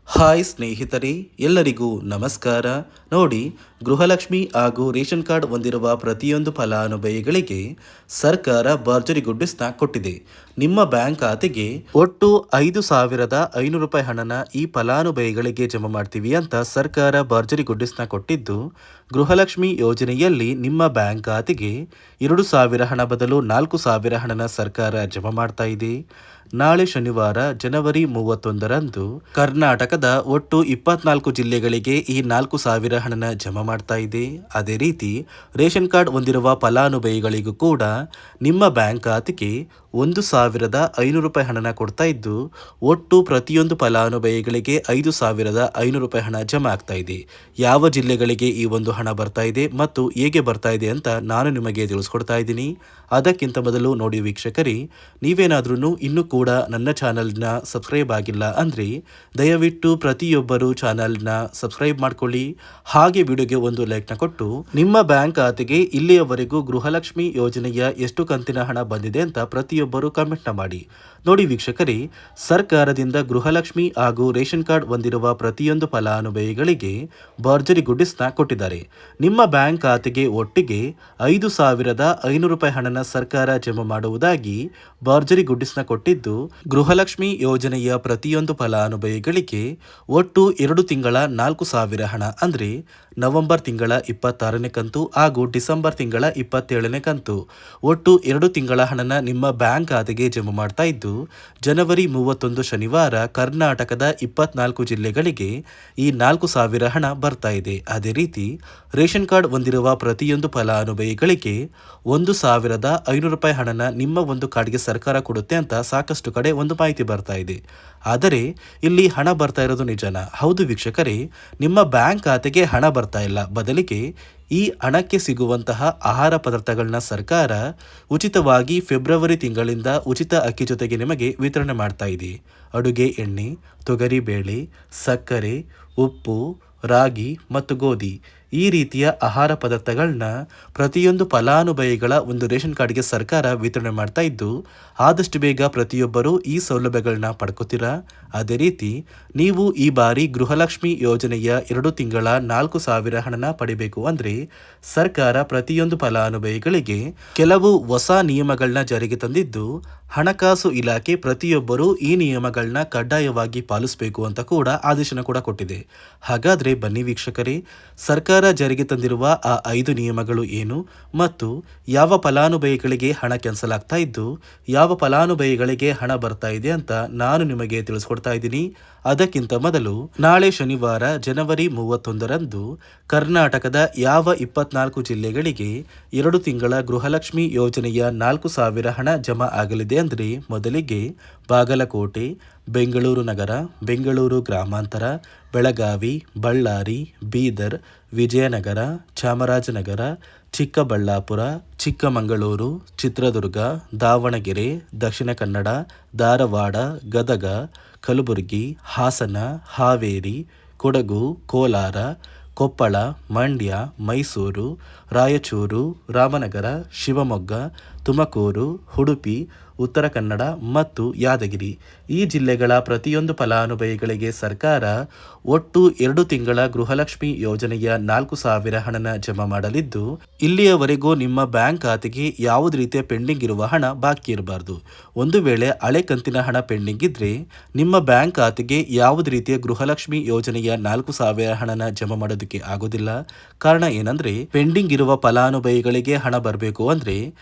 Hi ಸ್ನೇಹಿತರೆ, ಎಲ್ಲರಿಗೂ ನಮಸ್ಕಾರ. ನೋಡಿ, ಗೃಹಲಕ್ಷ್ಮಿ ಹಾಗೂ ರೇಷನ್ ಕಾರ್ಡ್ ಹೊಂದಿರುವ ಪ್ರತಿಯೊಂದು ಫಲಾನುಭವಿಗಳಿಗೆ ಸರ್ಕಾರ ಭರ್ಜರಿ ಗುಡ್ಡಿಸ್ನ ಕೊಟ್ಟಿದೆ. ನಿಮ್ಮ ಬ್ಯಾಂಕ್ ಖಾತೆಗೆ ಒಟ್ಟು 5,500 ರೂಪಾಯಿ ಹಣನ ಈ ಫಲಾನುಭವಿಗಳಿಗೆ ಜಮಾ ಮಾಡ್ತೀವಿ ಅಂತ ಸರ್ಕಾರ ಭರ್ಜರಿ ಗುಡ್ಡಿಸ್ನ ಕೊಟ್ಟಿದ್ದು, ಗೃಹಲಕ್ಷ್ಮಿ ಯೋಜನೆಯಲ್ಲಿ ನಿಮ್ಮ ಬ್ಯಾಂಕ್ ಖಾತೆಗೆ 2,000 ಹಣ ಬದಲು 4,000 ಹಣನ ಸರ್ಕಾರ ಜಮಾ ಮಾಡ್ತಾ ಇದೆ. ನಾಳೆ ಶನಿವಾರ ಜನವರಿ 31ರಂದು ಕರ್ನಾಟಕದ ಒಟ್ಟು 24 ಜಿಲ್ಲೆಗಳಿಗೆ ಈ 4,000 ಹಣನ ಜಮಾ ಮಾಡ್ತಾ ಇದೆ. ಅದೇ ರೀತಿ ರೇಷನ್ ಕಾರ್ಡ್ ಹೊಂದಿರುವ ಫಲಾನುಭವಿಗಳಿಗೂ ಕೂಡ ನಿಮ್ಮ ಬ್ಯಾಂಕ್ ಖಾತೆಗೆ 1,500 ರೂಪಾಯಿ ಹಣನ ಕೊಡ್ತಾ ಇದ್ದು, ಒಟ್ಟು ಪ್ರತಿಯೊಂದು ಫಲಾನುಭವಿಗಳಿಗೆ 5,500 ರೂಪಾಯಿ ಹಣ ಜಮಾ ಆಗ್ತಾ ಇದೆ. ಯಾವ ಜಿಲ್ಲೆಗಳಿಗೆ ಈ ಒಂದು ಹಣ ಬರ್ತಾ ಇದೆ ಮತ್ತು ಹೇಗೆ ಬರ್ತಾ ಇದೆ ಅಂತ ನಾನು ನಿಮಗೆ ತಿಳಿಸ್ಕೊಡ್ತಾ ಇದ್ದೀನಿ. ಅದಕ್ಕಿಂತ ಮೊದಲು ನೋಡಿ ವೀಕ್ಷಕರೇ, ನೀವೇನಾದ್ರೂ ಇನ್ನೂ ಕೂಡ ನನ್ನ ಚಾನಲ್ನ ಸಬ್ಸ್ಕ್ರೈಬ್ ಆಗಿಲ್ಲ ಅಂದರೆ ದಯವಿಟ್ಟು ಪ್ರತಿಯೊಬ್ಬರು ಚಾನಲ್ನ ಸಬ್ಸ್ಕ್ರೈಬ್ ಮಾಡ್ಕೊಳ್ಳಿ. ಹಾಗೆ ವಿಡಿಯೋಗೆ ಒಂದು ಲೈಕ್ನ ಕೊಟ್ಟು ನಿಮ್ಮ ಬ್ಯಾಂಕ್ ಖಾತೆಗೆ ಇಲ್ಲಿಯವರೆಗೂ ಗೃಹಲಕ್ಷ್ಮಿ ಯೋಜನೆಯ ಎಷ್ಟು ಕಂತಿನ ಹಣ ಬಂದಿದೆ ಅಂತ ಪ್ರತಿಯೊಬ್ಬರು ಕಮೆಂಟ್ನ ಮಾಡಿ. ನೋಡಿ ವೀಕ್ಷಕರೇ, ಸರ್ಕಾರದಿಂದ ಗೃಹಲಕ್ಷ್ಮಿ ಹಾಗೂ ರೇಷನ್ ಕಾರ್ಡ್ ಹೊಂದಿರುವ ಪ್ರತಿಯೊಂದು ಫಲಾನುಭವಿಗಳಿಗೆ ಭರ್ಜರಿ ಗುಡ್ಡಿಸ್ನ ಕೊಟ್ಟಿದ್ದಾರೆ. ನಿಮ್ಮ ಬ್ಯಾಂಕ್ ಖಾತೆಗೆ ಒಟ್ಟಿಗೆ 5,500 ರೂಪಾಯಿ ಹಣನ ಸರ್ಕಾರ ಜಮಾ ಮಾಡುವುದಾಗಿ ಭರ್ಜರಿ ಗುಡ್ಡಿಸ್ನ ಕೊಟ್ಟಿದ್ದು, ಗೃಹಲಕ್ಷ್ಮಿ ಯೋಜನೆಯ ಪ್ರತಿಯೊಂದು ಫಲಾನುಭವಿಗಳಿಗೆ ಒಟ್ಟು 2 ತಿಂಗಳ 4,000 ಹಣ ಅಂದರೆ ನವೆಂಬರ್ ತಿಂಗಳ 26ನೇ ಕಂತು ಹಾಗೂ ಡಿಸೆಂಬರ್ ತಿಂಗಳ 27ನೇ ಕಂತು ಒಟ್ಟು 2 ತಿಂಗಳ ಹಣನ ನಿಮ್ಮ ಬ್ಯಾಂಕ್ ಖಾತೆಗೆ ಜಮಾ ಮಾಡ್ತಾ ಇದ್ದು, ಜನವರಿ 31 ಶನಿವಾರ ಕರ್ನಾಟಕದ 24 ಜಿಲ್ಲೆಗಳಿಗೆ ಈ 4,000 ಹಣ ಬರ್ತಾ ಇದೆ. ಅದೇ ರೀತಿ ರೇಷನ್ ಕಾರ್ಡ್ ಹೊಂದಿರುವ ಪ್ರತಿಯೊಂದು ಫಲಾನುಭವಿಗಳಿಗೆ 1,500 ರೂಪಾಯಿ ಹಣನ ನಿಮ್ಮ ಒಂದು ಕಾರ್ಡ್ಗೆ ಸರ್ಕಾರ ಕೊಡುತ್ತೆ ಅಂತ ಸಾಕಷ್ಟು ಕಡೆ ಒಂದು ಮಾಹಿತಿ ಬರ್ತಾ ಇದೆ. ಆದರೆ ಇಲ್ಲಿ ಹಣ ಬರ್ತಾ ಇರೋದು ನಿಜನಾ? ಹೌದು ವೀಕ್ಷಕರೇ, ನಿಮ್ಮ ಬ್ಯಾಂಕ್ ಖಾತೆಗೆ ಹಣ ಬರ್ತಾ ಇಲ್ಲ, ಬದಲಿಗೆ ಈ ಹಣಕ್ಕೆ ಸಿಗುವಂತಹ ಆಹಾರ ಪದಾರ್ಥಗಳನ್ನ ಸರ್ಕಾರ ಉಚಿತವಾಗಿ ಫೆಬ್ರವರಿ ತಿಂಗಳಿಂದ ಉಚಿತ ಅಕ್ಕಿ ಜೊತೆಗೆ ನಿಮಗೆ ವಿತರಣೆ ಮಾಡ್ತಾ ಇದೆ. ಅಡುಗೆ ಎಣ್ಣೆ, ತೊಗರಿಬೇಳೆ, ಸಕ್ಕರೆ, ಉಪ್ಪು, ರಾಗಿ ಮತ್ತು ಗೋಧಿ ಈ ರೀತಿಯ ಆಹಾರ ಪದಾರ್ಥಗಳನ್ನ ಪ್ರತಿಯೊಂದು ಫಲಾನುಭವಿಗಳ ಒಂದು ರೇಷನ್ ಕಾರ್ಡ್ಗೆ ಸರ್ಕಾರ ವಿತರಣೆ ಮಾಡ್ತಾ ಇದ್ದು, ಆದಷ್ಟು ಬೇಗ ಪ್ರತಿಯೊಬ್ಬರು ಈ ಸೌಲಭ್ಯಗಳನ್ನ ಪಡ್ಕೋತೀರಾ. ಅದೇ ರೀತಿ ನೀವು ಈ ಬಾರಿ ಗೃಹಲಕ್ಷ್ಮಿ ಯೋಜನೆಯ 2 ತಿಂಗಳ 4,000 ಹಣನ ಪಡಿಬೇಕು ಅಂದರೆ ಸರ್ಕಾರ ಪ್ರತಿಯೊಂದು ಫಲಾನುಭವಿಗಳಿಗೆ ಕೆಲವು ಹೊಸ ನಿಯಮಗಳನ್ನ ಜಾರಿಗೆ ತಂದಿದ್ದು, ಹಣಕಾಸು ಇಲಾಖೆ ಪ್ರತಿಯೊಬ್ಬರು ಈ ನಿಯಮಗಳನ್ನ ಕಡ್ಡಾಯವಾಗಿ ಪಾಲಿಸಬೇಕು ಅಂತ ಕೂಡ ಆದೇಶನ ಕೂಡ ಕೊಟ್ಟಿದೆ. ಹಾಗಾದರೆ ಬನ್ನಿ ವೀಕ್ಷಕರೇ, ಸರ್ಕಾರ ಜಾರಿಗೆ ತಂದಿರುವ ಆ 5 ನಿಯಮಗಳು ಏನು ಮತ್ತು ಯಾವ ಫಲಾನುಭವಿಗಳಿಗೆ ಹಣ ಕ್ಯಾನ್ಸಲ್ ಆಗ್ತಾ ಇದ್ದು ಯಾವ ಫಲಾನುಭವಿಗಳಿಗೆ ಹಣ ಬರ್ತಾ ಇದೆ ಅಂತ ನಾನು ನಿಮಗೆ ತಿಳಿಸ್ಕೊಡ್ತಾ ಇದ್ದೀನಿ. ಅದಕ್ಕಿಂತ ಮೊದಲು ನಾಳೆ ಶನಿವಾರ ಜನವರಿ 31ರಂದು ಕರ್ನಾಟಕದ ಯಾವ 24 ಜಿಲ್ಲೆಗಳಿಗೆ 2 ತಿಂಗಳ ಗೃಹಲಕ್ಷ್ಮಿ ಯೋಜನೆಯ 4,000 ಹಣ ಜಮಾ ಆಗಲಿದೆ ಅಂದರೆ ಮೊದಲಿಗೆ ಬಾಗಲಕೋಟೆ, ಬೆಂಗಳೂರು ನಗರ, ಬೆಂಗಳೂರು ಗ್ರಾಮಾಂತರ, ಬೆಳಗಾವಿ, ಬಳ್ಳಾರಿ, ಬೀದರ್, ವಿಜಯನಗರ, ಚಾಮರಾಜನಗರ, ಚಿಕ್ಕಬಳ್ಳಾಪುರ, ಚಿಕ್ಕಮಗಳೂರು, ಚಿತ್ರದುರ್ಗ, ದಾವಣಗೆರೆ, ದಕ್ಷಿಣ ಕನ್ನಡ, ಧಾರವಾಡ, ಗದಗ, ಕಲಬುರಗಿ, ಹಾಸನ, ಹಾವೇರಿ, ಕೊಡಗು, ಕೋಲಾರ, ಕೊಪ್ಪಳ, ಮಂಡ್ಯ, ಮೈಸೂರು, ರಾಯಚೂರು, ರಾಮನಗರ, ಶಿವಮೊಗ್ಗ, ತುಮಕೂರು, ಉಡುಪಿ, ಉತ್ತರ ಕನ್ನಡ ಮತ್ತು ಯಾದಗಿರಿ ಈ ಜಿಲ್ಲೆಗಳ ಪ್ರತಿಯೊಂದು ಫಲಾನುಭವಿಗಳಿಗೆ ಸರ್ಕಾರ ಒಟ್ಟು 2 ತಿಂಗಳ ಗೃಹಲಕ್ಷ್ಮಿ ಯೋಜನೆಯ 4,000 ಹಣನ ಜಮಾ ಮಾಡಲಿದ್ದು, ಇಲ್ಲಿಯವರೆಗೂ ನಿಮ್ಮ ಬ್ಯಾಂಕ್ ಖಾತೆಗೆ ಯಾವುದೇ ರೀತಿಯ ಪೆಂಡಿಂಗ್ ಇರುವ ಹಣ ಬಾಕಿ ಇರಬಾರ್ದು. ಒಂದು ವೇಳೆ ಹಳೆ ಕಂತಿನ ಹಣ ಪೆಂಡಿಂಗ್ ಇದ್ರೆ ನಿಮ್ಮ ಬ್ಯಾಂಕ್ ಖಾತೆಗೆ ಯಾವುದೇ ರೀತಿಯ ಗೃಹಲಕ್ಷ್ಮಿ ಯೋಜನೆಯ 4,000 ಹಣನ ಜಮಾ ಮಾಡೋದಕ್ಕೆ ಆಗೋದಿಲ್ಲ. ಕಾರಣ ಏನಂದ್ರೆ, ಪೆಂಡಿಂಗ್ ಇರುವ ಫಲಾನುಭವಿಗಳಿಗೆ ಹಣ ಬರಬೇಕು ಅಂದ್ರೆ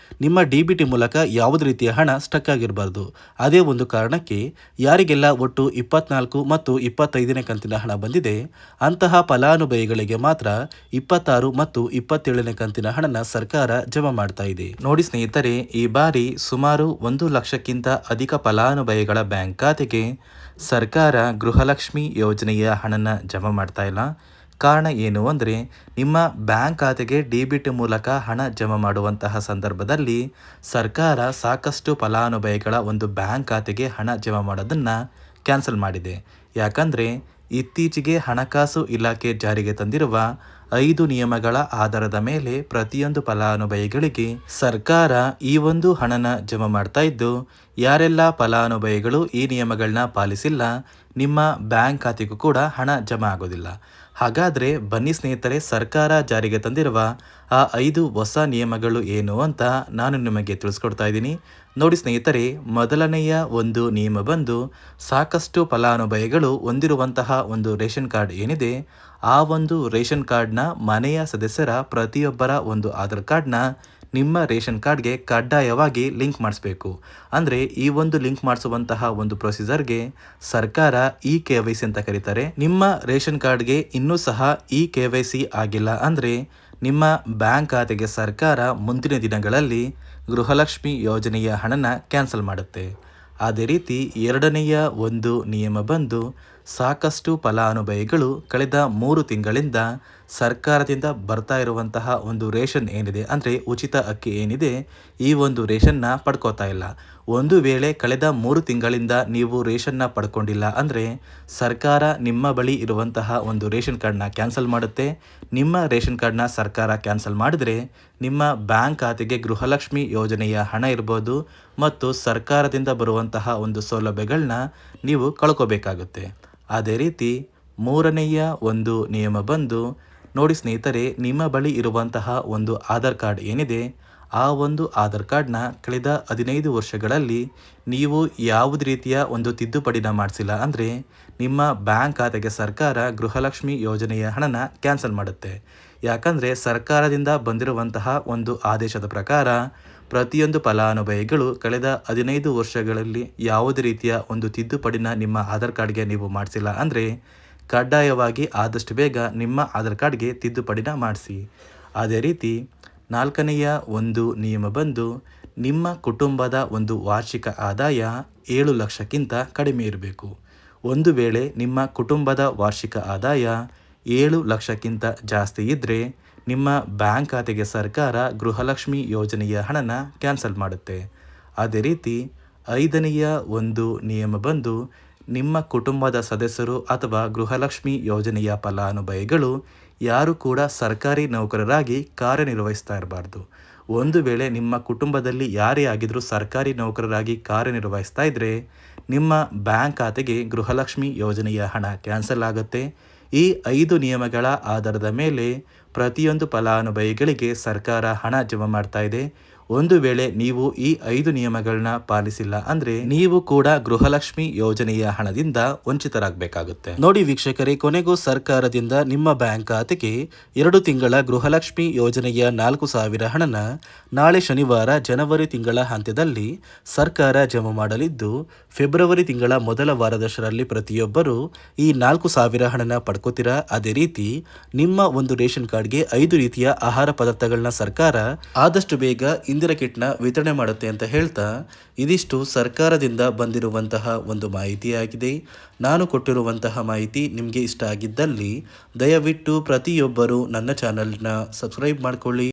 ನಿಮ್ಮ ಡಿಬಿಟಿ ಮೂಲಕ ಯಾವುದೇ ರೀತಿಯ ಹಣ ಸ್ಟಕ್ ಆಗಿರಬಾರ್ದು. ಅದೇ ಒಂದು ಕಾರಣಕ್ಕೆ ಯಾರಿಗೆಲ್ಲ ಒಟ್ಟು 24 ಮತ್ತು 25ನೇ ಕಂತಿನ ಹಣ ಬಂದಿದೆ ಅಂತಹ ಫಲಾನುಭವಿಗಳಿಗೆ ಮಾತ್ರ 26 ಮತ್ತು 27ನೇ ಕಂತಿನ ಹಣನ ಸರ್ಕಾರ ಜಮಾ ಮಾಡ್ತಾ ಇದೆ. ನೋಡಿ ಸ್ನೇಹಿತರೆ, ಈ ಬಾರಿ ಸುಮಾರು 1 ಲಕ್ಷಕ್ಕಿಂತ ಅಧಿಕ ಫಲಾನುಭವಿಗಳ ಬ್ಯಾಂಕ್ ಖಾತೆಗೆ ಸರ್ಕಾರ ಗೃಹಲಕ್ಷ್ಮಿ ಯೋಜನೆಯ ಹಣನ ಜಮಾ ಮಾಡ್ತಾ ಇಲ್ಲ. ಕಾರಣ ಏನು ಅಂದರೆ, ನಿಮ್ಮ ಬ್ಯಾಂಕ್ ಖಾತೆಗೆ ಡಿಬಿಟಿ ಮೂಲಕ ಹಣ ಜಮಾ ಮಾಡುವಂತಹ ಸಂದರ್ಭದಲ್ಲಿ ಸರ್ಕಾರ ಸಾಕಷ್ಟು ಫಲಾನುಭವಿಗಳ ಒಂದು ಬ್ಯಾಂಕ್ ಖಾತೆಗೆ ಹಣ ಜಮಾ ಮಾಡೋದನ್ನು ಕ್ಯಾನ್ಸಲ್ ಮಾಡಿದೆ. ಯಾಕಂದರೆ ಇತ್ತೀಚೆಗೆ ಹಣಕಾಸು ಇಲಾಖೆ ಜಾರಿಗೆ ತಂದಿರುವ 5 ನಿಯಮಗಳ ಆಧಾರದ ಮೇಲೆ ಪ್ರತಿಯೊಂದು ಫಲಾನುಭವಿಗಳಿಗೆ ಸರ್ಕಾರ ಈ ಒಂದು ಹಣನ ಜಮಾ ಮಾಡ್ತಾ ಇದ್ದು, ಯಾರೆಲ್ಲ ಫಲಾನುಭವಿಗಳು ಈ ನಿಯಮಗಳನ್ನ ಪಾಲಿಸಿಲ್ಲ, ನಿಮ್ಮ ಬ್ಯಾಂಕ್ ಖಾತೆಗೂ ಕೂಡ ಹಣ ಜಮಾ ಆಗೋದಿಲ್ಲ. ಹಾಗಾದರೆ ಬನ್ನಿ ಸ್ನೇಹಿತರೆ, ಸರ್ಕಾರ ಜಾರಿಗೆ ತಂದಿರುವ ಆ 5 ಹೊಸ ನಿಯಮಗಳು ಏನು ಅಂತ ನಾನು ನಿಮಗೆ ತಿಳಿಸ್ಕೊಡ್ತಾ ಇದ್ದೀನಿ. ನೋಡಿ ಸ್ನೇಹಿತರೆ, ಮೊದಲನೆಯ ಒಂದು ನಿಯಮ ಬಂದು, ಸಾಕಷ್ಟು ಫಲಾನುಭವಿಗಳು ಹೊಂದಿರುವಂತಹ ಒಂದು ರೇಷನ್ ಕಾರ್ಡ್ ಏನಿದೆ, ಆ ಒಂದು ರೇಷನ್ ಕಾರ್ಡ್ನ ಮನೆಯ ಸದಸ್ಯರ ಪ್ರತಿಯೊಬ್ಬರ ಒಂದು ಆಧಾರ್ ಕಾರ್ಡ್ನ ನಿಮ್ಮ ರೇಷನ್ ಕಾರ್ಡ್ಗೆ ಕಡ್ಡಾಯವಾಗಿ ಲಿಂಕ್ ಮಾಡಿಸ್ಬೇಕು. ಅಂದರೆ ಈ ಒಂದು ಲಿಂಕ್ ಮಾಡಿಸುವಂತಹ ಒಂದು ಪ್ರೊಸೀಜರ್ಗೆ ಸರ್ಕಾರ KYC ಅಂತ ಕರೀತಾರೆ. ನಿಮ್ಮ ರೇಷನ್ ಕಾರ್ಡ್ಗೆ ಇನ್ನೂ ಸಹ KYC ಆಗಿಲ್ಲ ಅಂದರೆ ನಿಮ್ಮ ಬ್ಯಾಂಕ್ ಖಾತೆಗೆ ಸರ್ಕಾರ ಮುಂದಿನ ದಿನಗಳಲ್ಲಿ ಗೃಹಲಕ್ಷ್ಮಿ ಯೋಜನೆಯ ಹಣನ ಕ್ಯಾನ್ಸಲ್ ಮಾಡುತ್ತೆ. ಅದೇ ರೀತಿ ಎರಡನೆಯ ಒಂದು ನಿಯಮ ಬಂದು, ಸಾಕಷ್ಟು ಫಲಾನುಭವಿಗಳು ಕಳೆದ 3 ತಿಂಗಳಿಂದ ಸರ್ಕಾರದಿಂದ ಬರ್ತಾ ಇರುವಂತಹ ಒಂದು ರೇಷನ್ ಏನಿದೆ, ಅಂದರೆ ಉಚಿತ ಅಕ್ಕಿ ಏನಿದೆ, ಈ ಒಂದು ರೇಷನ್ನ ಪಡ್ಕೋತಾ ಇಲ್ಲ. ಒಂದು ವೇಳೆ ಕಳೆದ 3 ತಿಂಗಳಿಂದ ನೀವು ರೇಷನ್ನ ಪಡ್ಕೊಂಡಿಲ್ಲ ಅಂದರೆ ಸರ್ಕಾರ ನಿಮ್ಮ ಬಳಿ ಇರುವಂತಹ ಒಂದು ರೇಷನ್ ಕಾರ್ಡ್ನ ಕ್ಯಾನ್ಸಲ್ ಮಾಡುತ್ತೆ. ನಿಮ್ಮ ರೇಷನ್ ಕಾರ್ಡ್ನ ಸರ್ಕಾರ ಕ್ಯಾನ್ಸಲ್ ಮಾಡಿದರೆ ನಿಮ್ಮ ಬ್ಯಾಂಕ್ ಖಾತೆಗೆ ಗೃಹಲಕ್ಷ್ಮಿ ಯೋಜನೆಯ ಹಣ ಇರ್ಬೋದು ಮತ್ತು ಸರ್ಕಾರದಿಂದ ಬರುವಂತಹ ಒಂದು ಸೌಲಭ್ಯಗಳನ್ನ ನೀವು ಕಳ್ಕೋಬೇಕಾಗುತ್ತೆ. ಅದೇ ರೀತಿ ಮೂರನೆಯ ಒಂದು ನಿಯಮ ಬಂದು, ನೋಡಿ ಸ್ನೇಹಿತರೆ, ನಿಮ್ಮ ಬಳಿ ಇರುವಂತಹ ಒಂದು ಆಧಾರ್ ಕಾರ್ಡ್ ಏನಿದೆ, ಆ ಒಂದು ಆಧಾರ್ ಕಾರ್ಡ್ನ ಕಳೆದ 15 ವರ್ಷಗಳಲ್ಲಿ ನೀವು ಯಾವುದೇ ರೀತಿಯ ಒಂದು ತಿದ್ದುಪಡಿನ ಮಾಡಿಸಿಲ್ಲ ಅಂದರೆ ನಿಮ್ಮ ಬ್ಯಾಂಕ್ ಖಾತೆಗೆ ಸರ್ಕಾರ ಗೃಹಲಕ್ಷ್ಮಿ ಯೋಜನೆಯ ಹಣನ ಕ್ಯಾನ್ಸಲ್ ಮಾಡುತ್ತೆ. ಯಾಕಂದರೆ ಸರ್ಕಾರದಿಂದ ಬಂದಿರುವಂತಹ ಒಂದು ಆದೇಶದ ಪ್ರಕಾರ ಪ್ರತಿಯೊಂದು ಫಲಾನುಭವಿಗಳು ಕಳೆದ 15 ವರ್ಷಗಳಲ್ಲಿ ಯಾವುದೇ ರೀತಿಯ ಒಂದು ತಿದ್ದುಪಡಿನ ನಿಮ್ಮ ಆಧಾರ್ ಕಾರ್ಡ್ಗೆ ನೀವು ಮಾಡಿಸಿಲ್ಲ ಅಂದರೆ ಕಡ್ಡಾಯವಾಗಿ ಆದಷ್ಟು ಬೇಗ ನಿಮ್ಮ ಆಧಾರ್ ಕಾರ್ಡ್ಗೆ ತಿದ್ದುಪಡಿನ ಮಾಡಿಸಿ. ಅದೇ ರೀತಿ ನಾಲ್ಕನೆಯ ಒಂದು ನಿಯಮ ಬಂದು, ನಿಮ್ಮ ಕುಟುಂಬದ ಒಂದು ವಾರ್ಷಿಕ ಆದಾಯ 7 ಲಕ್ಷಕ್ಕಿಂತ ಕಡಿಮೆ ಇರಬೇಕು. ಒಂದು ವೇಳೆ ನಿಮ್ಮ ಕುಟುಂಬದ ವಾರ್ಷಿಕ ಆದಾಯ 7 ಲಕ್ಷಕ್ಕಿಂತ ಜಾಸ್ತಿ ಇದ್ದರೆ ನಿಮ್ಮ ಬ್ಯಾಂಕ್ ಖಾತೆಗೆ ಸರ್ಕಾರ ಗೃಹಲಕ್ಷ್ಮಿ ಯೋಜನೆಯ ಹಣನ ಕ್ಯಾನ್ಸಲ್ ಮಾಡುತ್ತೆ. ಅದೇ ರೀತಿ ಐದನೆಯ ಒಂದು ನಿಯಮ ಬಂದು, ನಿಮ್ಮ ಕುಟುಂಬದ ಸದಸ್ಯರು ಅಥವಾ ಗೃಹಲಕ್ಷ್ಮಿ ಯೋಜನೆಯ ಫಲಾನುಭವಿಗಳು ಯಾರು ಕೂಡ ಸರ್ಕಾರಿ ನೌಕರರಾಗಿ ಕಾರ್ಯನಿರ್ವಹಿಸ್ತಾ ಇರಬಾರ್ದು. ಒಂದು ವೇಳೆ ನಿಮ್ಮ ಕುಟುಂಬದಲ್ಲಿ ಯಾರೇ ಆಗಿದ್ರೂ ಸರ್ಕಾರಿ ನೌಕರರಾಗಿ ಕಾರ್ಯನಿರ್ವಹಿಸ್ತಾ ಇದ್ದರೆ ನಿಮ್ಮ ಬ್ಯಾಂಕ್ ಖಾತೆಗೆ ಗೃಹಲಕ್ಷ್ಮಿ ಯೋಜನೆಯ ಹಣ ಕ್ಯಾನ್ಸಲ್ ಆಗುತ್ತೆ. ಈ 5 ನಿಯಮಗಳ ಆಧಾರದ ಮೇಲೆ ಪ್ರತಿಯೊಂದು ಫಲಾನುಭವಿಗಳಿಗೆ ಸರ್ಕಾರ ಹಣ ಜಮಾ ಮಾಡ್ತಾ ಇದೆ. ಒಂದು ವೇಳೆ ನೀವು ಈ 5 ನಿಯಮಗಳನ್ನ ಪಾಲಿಸಿಲ್ಲ ಅಂದರೆ ನೀವು ಕೂಡ ಗೃಹಲಕ್ಷ್ಮಿ ಯೋಜನೆಯ ಹಣದಿಂದ ವಂಚಿತರಾಗಬೇಕಾಗುತ್ತೆ. ನೋಡಿ ವೀಕ್ಷಕರೇ, ಕೊನೆಗೂ ಸರ್ಕಾರದಿಂದ ನಿಮ್ಮ ಬ್ಯಾಂಕ್ ಖಾತೆಗೆ 2 ತಿಂಗಳ ಗೃಹಲಕ್ಷ್ಮಿ ಯೋಜನೆಯ 4,000 ಹಣನ ನಾಳೆ ಶನಿವಾರ ಜನವರಿ ತಿಂಗಳ ಅಂತ್ಯದಲ್ಲಿ ಸರ್ಕಾರ ಜಮಾ ಮಾಡಲಿದ್ದು, ಫೆಬ್ರವರಿ ತಿಂಗಳ ಮೊದಲ ವಾರದಷ್ಟರಲ್ಲಿ ಪ್ರತಿಯೊಬ್ಬರು ಈ 4,000 ಹಣನ ಪಡ್ಕೋತೀರಾ. ಅದೇ ರೀತಿ ನಿಮ್ಮ ಒಂದು ರೇಷನ್ ಕಾರ್ಡ್ಗೆ 5 ರೀತಿಯ ಆಹಾರ ಪದಾರ್ಥಗಳನ್ನ ಸರ್ಕಾರ ಆದಷ್ಟು ಬೇಗ ಇಂದಿರಾ ಕಿಟ್ನ ವಿತರಣೆ ಮಾಡುತ್ತೆ ಅಂತ ಹೇಳ್ತಾ, ಇದಿಷ್ಟು ಸರ್ಕಾರದಿಂದ ಬಂದಿರುವಂತಹ ಒಂದು ಮಾಹಿತಿಯಾಗಿದೆ. ನಾನು ಕೊಟ್ಟಿರುವಂತಹ ಮಾಹಿತಿ ನಿಮಗೆ ಇಷ್ಟ ಆಗಿದ್ದಲ್ಲಿ ದಯವಿಟ್ಟು ಪ್ರತಿಯೊಬ್ಬರು ನನ್ನ ಚಾನಲ್ನ ಸಬ್ಸ್ಕ್ರೈಬ್ ಮಾಡಿಕೊಳ್ಳಿ.